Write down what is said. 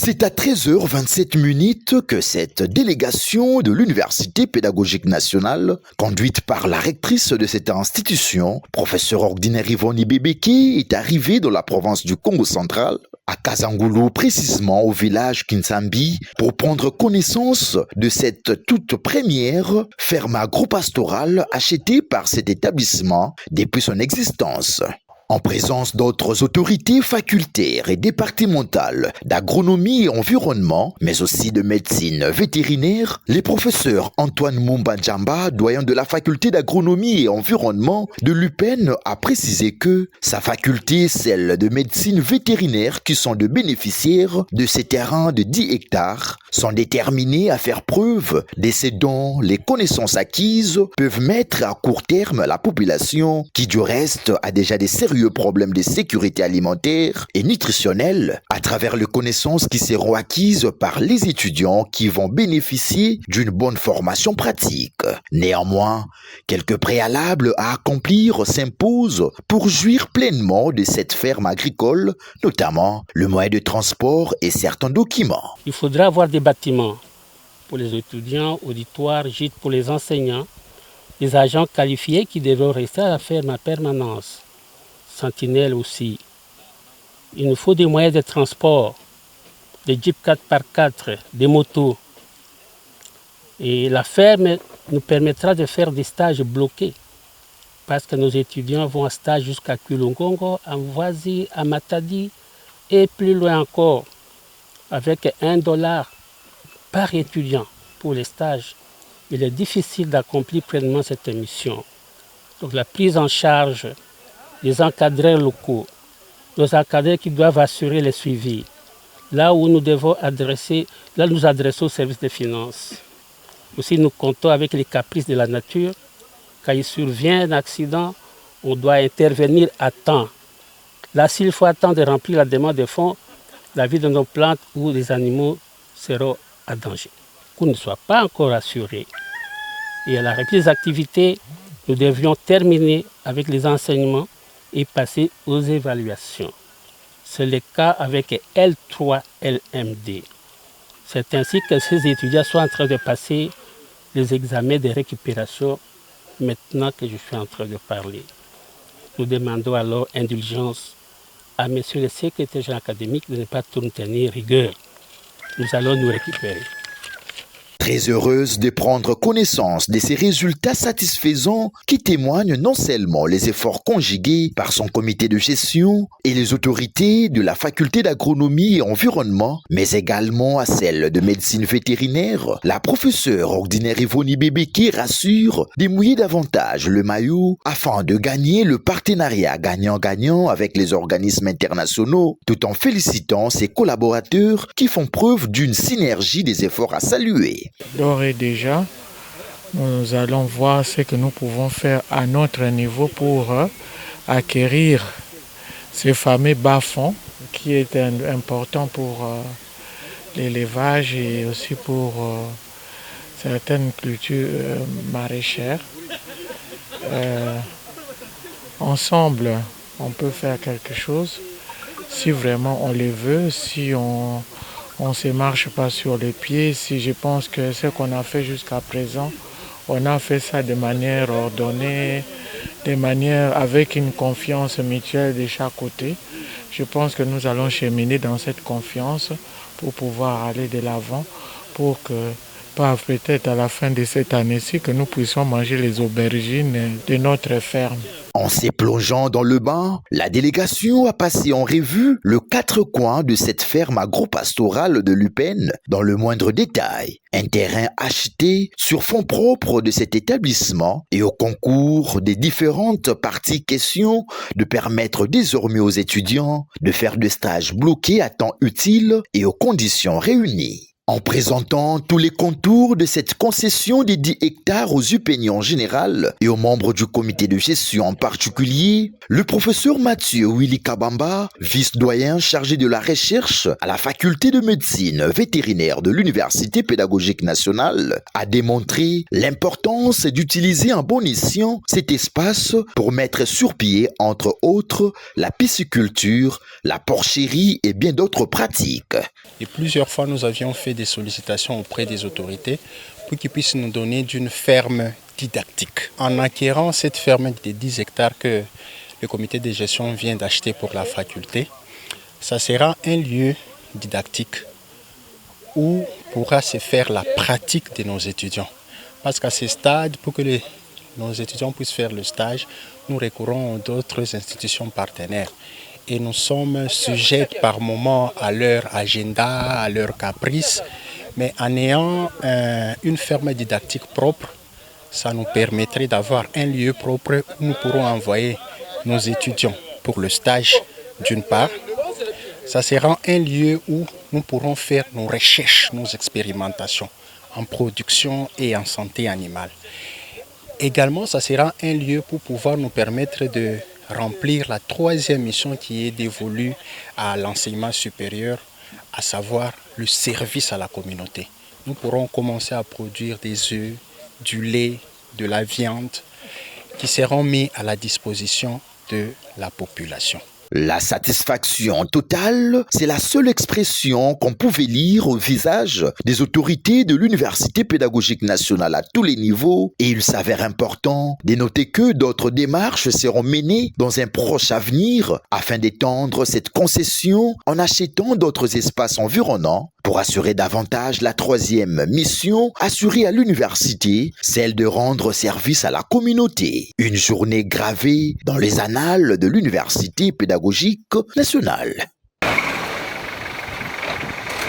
C'est à 13h27 que cette délégation de l'Université pédagogique nationale, conduite par la rectrice de cette institution, professeur ordinaire Yvonne Ibebeke, est arrivée dans la province du Congo central, à Kazangulu, précisément au village Kinsambi, pour prendre connaissance de cette toute première ferme agro-pastorale achetée par cet établissement depuis son existence. En présence d'autres autorités facultaires et départementales d'agronomie et environnement, mais aussi de médecine vétérinaire, les professeurs Antoine Mumba Djamba, doyen de la faculté d'agronomie et environnement de l'UPEN, a précisé que sa faculté, celle de médecine vétérinaire, qui sont de bénéficiaires de ces terrains de 10 hectares, sont déterminés à faire preuve de ces dons. Les connaissances acquises peuvent mettre à court terme la population, qui du reste a déjà des sérieux problèmes de sécurité alimentaire et nutritionnelle, à travers les connaissances qui seront acquises par les étudiants qui vont bénéficier d'une bonne formation pratique. Néanmoins, quelques préalables à accomplir s'imposent pour jouir pleinement de cette ferme agricole, notamment le moyen de transport et certains documents. Il faudra avoir des bâtiments pour les étudiants, auditoires, gîtes pour les enseignants, des agents qualifiés qui devront rester à la ferme en permanence. Sentinelle aussi. Il nous faut des moyens de transport, des jeeps 4x4, des motos. Et la ferme nous permettra de faire des stages bloqués parce que nos étudiants vont en stage jusqu'à Kulungongo, à Mvoisi, à Matadi et plus loin encore, avec $1 par étudiant pour les stages. Il est difficile d'accomplir pleinement cette mission. Donc la prise en charge des encadreurs locaux, nos encadreurs qui doivent assurer le suivi, là où nous devons nous adresser au service des finances. Aussi, nous comptons avec les caprices de la nature. Quand il survient un accident, on doit intervenir à temps. Là, s'il faut attendre de remplir la demande de fonds, la vie de nos plantes ou des animaux sera à danger. Qu'on ne soit pas encore assuré. Et à la reprise des activités, nous devions terminer avec les enseignements et passer aux évaluations. C'est le cas avec L3 LMD. C'est ainsi que ces étudiants sont en train de passer les examens de récupération maintenant que je suis en train de parler. Nous demandons alors indulgence à monsieur le secrétaire général académique de ne pas tout nous tenir rigueur. Nous allons nous récupérer. Très heureuse de prendre connaissance de ces résultats satisfaisants qui témoignent non seulement les efforts conjugués par son comité de gestion et les autorités de la faculté d'agronomie et environnement, mais également à celle de médecine vétérinaire, la professeure ordinaire Yvonne Ibebeke rassure de mouiller davantage le maillot afin de gagner le partenariat gagnant-gagnant avec les organismes internationaux, tout en félicitant ses collaborateurs qui font preuve d'une synergie des efforts à saluer. D'ores et déjà, nous allons voir ce que nous pouvons faire à notre niveau pour acquérir ces fameux bas-fonds qui est important pour l'élevage et aussi pour certaines cultures maraîchères. Ensemble, on peut faire quelque chose si vraiment on le veut, si on ne se marche pas sur les pieds. Si je pense que ce qu'on a fait jusqu'à présent, on a fait ça de manière ordonnée, de manière avec une confiance mutuelle de chaque côté. Je pense que nous allons cheminer dans cette confiance pour pouvoir aller de l'avant, pour que, peut-être à la fin de cette année-ci, que nous puissions manger les aubergines de notre ferme. En se plongeant dans le bain, la délégation a passé en revue le 4 coins de cette ferme agro-pastorale de l'UPEN dans le moindre détail. Un terrain acheté sur fonds propres de cet établissement et au concours des différentes parties question de permettre désormais aux étudiants de faire des stages bloqués à temps utile et aux conditions réunies. En présentant tous les contours de cette concession des 10 hectares aux UPN en général et aux membres du comité de gestion en particulier, le professeur Mathieu Willy Kabamba, vice-doyen chargé de la recherche à la faculté de médecine vétérinaire de l'Université pédagogique nationale, a démontré l'importance d'utiliser en bon escient cet espace pour mettre sur pied, entre autres, la pisciculture, la porcherie et bien d'autres pratiques. Et plusieurs fois, nous avions fait des sollicitations auprès des autorités pour qu'ils puissent nous donner d'une ferme didactique. En acquérant cette ferme de 10 hectares que le comité de gestion vient d'acheter pour la faculté, ça sera un lieu didactique où pourra se faire la pratique de nos étudiants. Parce qu'à ce stade, pour que nos étudiants puissent faire le stage, nous recourons à d'autres institutions partenaires. Et nous sommes sujets par moment à leur agenda, à leurs caprices. Mais en ayant une ferme didactique propre, ça nous permettrait d'avoir un lieu propre où nous pourrons envoyer nos étudiants pour le stage d'une part. Ça sera un lieu où nous pourrons faire nos recherches, nos expérimentations en production et en santé animale. Également, ça sera un lieu pour pouvoir nous permettre de remplir la troisième mission qui est dévolue à l'enseignement supérieur, à savoir le service à la communauté. Nous pourrons commencer à produire des œufs, du lait, de la viande qui seront mis à la disposition de la population. La satisfaction totale, c'est la seule expression qu'on pouvait lire au visage des autorités de l'Université pédagogique nationale à tous les niveaux, et il s'avère important de noter que d'autres démarches seront menées dans un proche avenir afin d'étendre cette concession en achetant d'autres espaces environnants pour assurer davantage la troisième mission assurée à l'université, celle de rendre service à la communauté. Une journée gravée dans les annales de l'Université pédagogique nationale.